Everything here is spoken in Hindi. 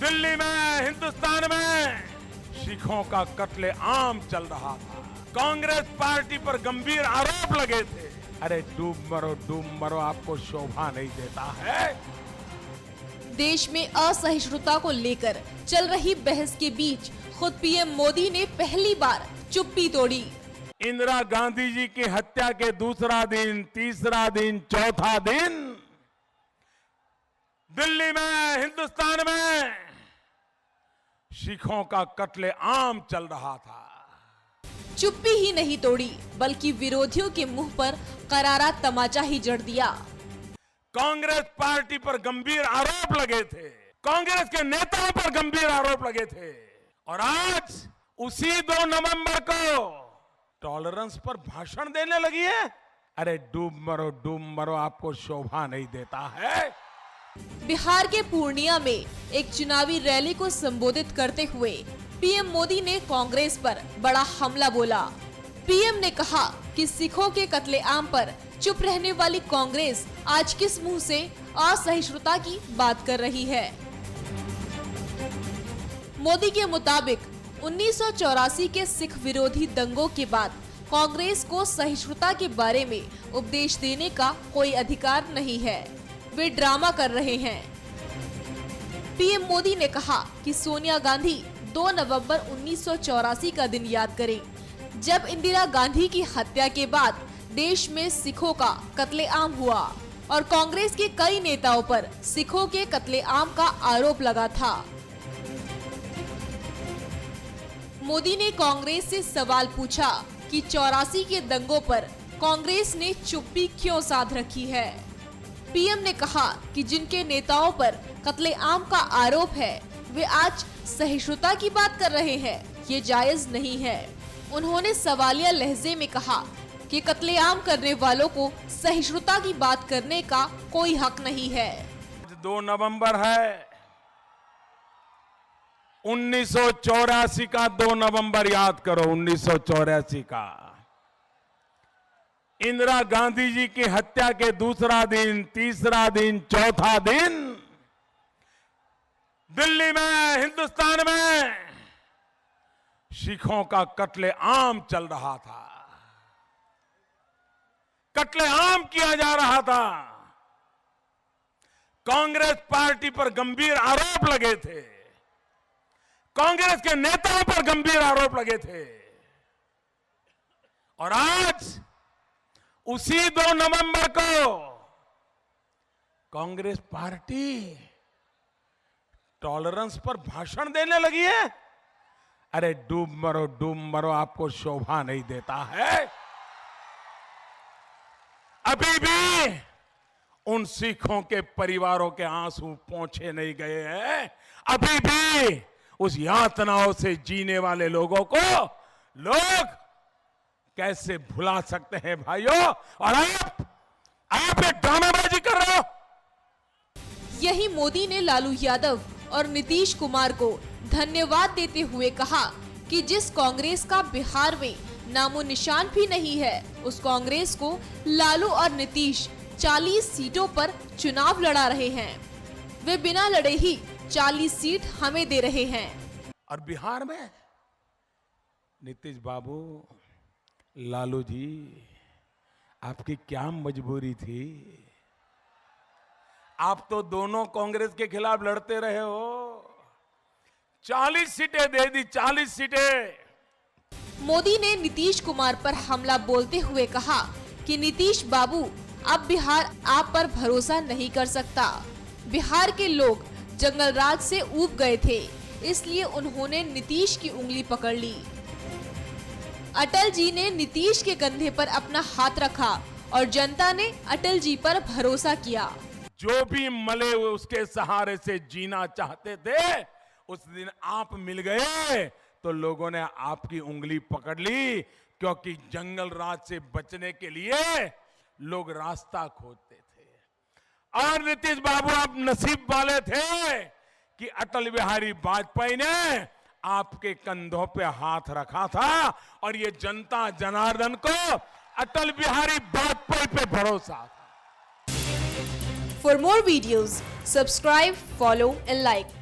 दिल्ली में, हिंदुस्तान में सिखों का कत्ले आम चल रहा था। कांग्रेस पार्टी पर गंभीर आरोप लगे थे। अरे डूब मरो आपको शोभा नहीं देता है। देश में असहिष्णुता को लेकर चल रही बहस के बीच खुद पीएम मोदी ने पहली बार चुप्पी तोड़ी। इंदिरा गांधी जी की हत्या के दूसरा दिन, तीसरा दिन, चौथा दिन दिल्ली में, हिंदुस्तान में सिखों का कत्ले आम चल रहा था। चुप्पी ही नहीं तोड़ी बल्कि विरोधियों के मुंह पर करारा तमाचा ही जड़ दिया। कांग्रेस पार्टी पर गंभीर आरोप लगे थे। कांग्रेस के नेताओं पर गंभीर आरोप लगे थे। और आज उसी 2 नवंबर को टॉलरेंस पर भाषण देने लगी है। अरे डूब मरो आपको शोभा नहीं देता है। बिहार के पूर्णिया में एक चुनावी रैली को संबोधित करते हुए पीएम मोदी ने कांग्रेस पर बड़ा हमला बोला। पीएम ने कहा कि सिखों के कत्लेआम पर चुप रहने वाली कांग्रेस आज किस मुंह से असहिष्णुता की बात कर रही है। मोदी के मुताबिक 1984 के सिख विरोधी दंगों के बाद कांग्रेस को सहिष्णुता के बारे में उपदेश देने का कोई अधिकार नहीं है। वे ड्रामा कर रहे हैं। पीएम मोदी ने कहा कि सोनिया गांधी 2 नवंबर 1984 का दिन याद करें, जब इंदिरा गांधी की हत्या के बाद देश में सिखों का कत्लेआम हुआ और कांग्रेस के कई नेताओं पर सिखों के कत्लेआम का आरोप लगा था। मोदी ने कांग्रेस से सवाल पूछा कि 84 के दंगों पर कांग्रेस ने चुप्पी क्यों साध रखी है। पीएम ने कहा कि जिनके नेताओं पर कत्लेआम का आरोप है वे आज सहिष्णुता की बात कर रहे हैं, ये जायज नहीं है। उन्होंने सवालिया लहजे में कहा कि कत्लेआम करने वालों को सहिष्णुता की बात करने का कोई हक नहीं है। 2 नवंबर है, 1984 का 2 नवंबर याद करो। 1984 का इंदिरा गांधी जी की हत्या के दूसरा दिन, तीसरा दिन, चौथा दिन दिल्ली में, हिंदुस्तान में सिखों का कत्लेआम चल रहा था। कत्लेआम किया जा रहा था। कांग्रेस पार्टी पर गंभीर आरोप लगे थे। कांग्रेस के नेताओं पर गंभीर आरोप लगे थे। और आज उसी 2 नवंबर को कांग्रेस पार्टी टॉलरेंस पर भाषण देने लगी है। अरे डूब मरो आपको शोभा नहीं देता है। अभी भी उन सिखों के परिवारों के आंसू पोंछे नहीं गए हैं। अभी भी उस यातनाओं से जीने वाले लोगों को लोग कैसे भुला सकते हैं भाइयों। और आप एक ड्रामेबाजी कर रहे हो। यही मोदी ने लालू यादव और नीतीश कुमार को धन्यवाद देते हुए कहा कि जिस कांग्रेस का बिहार में नामो निशान भी नहीं है, उस कांग्रेस को लालू और नीतीश 40 सीटों पर चुनाव लड़ा रहे हैं। वे बिना लड़े ही 40 सीट हमें दे रहे हैं। और बिहार में नीतीश बाबू, लालू जी, आपकी क्या मजबूरी थी? आप तो दोनों कांग्रेस के खिलाफ लड़ते रहे हो। 40 सीटें दे दी, 40 सीटें। मोदी ने नीतीश कुमार पर हमला बोलते हुए कहा कि नीतीश बाबू, अब बिहार आप पर भरोसा नहीं कर सकता। बिहार के लोग जंगल राज से ऊब गए थे, इसलिए उन्होंने नीतीश की उंगली पकड़ ली। अटल जी ने नीतीश के कंधे पर अपना हाथ रखा और जनता ने अटल जी पर भरोसा किया। जो भी मले उसके सहारे से जीना चाहते थे, उस दिन आप मिल गए तो लोगों ने आपकी उंगली पकड़ ली, क्योंकि जंगल राज से बचने के लिए लोग रास्ता खोजते थे। और नीतीश बाबू, आप नसीब वाले थे कि अटल बिहारी वाजपेयी ने आपके कंधों पे हाथ रखा था और ये जनता जनार्दन को अटल बिहारी वाजपेयी पे भरोसा था। For more videos, subscribe, follow and like.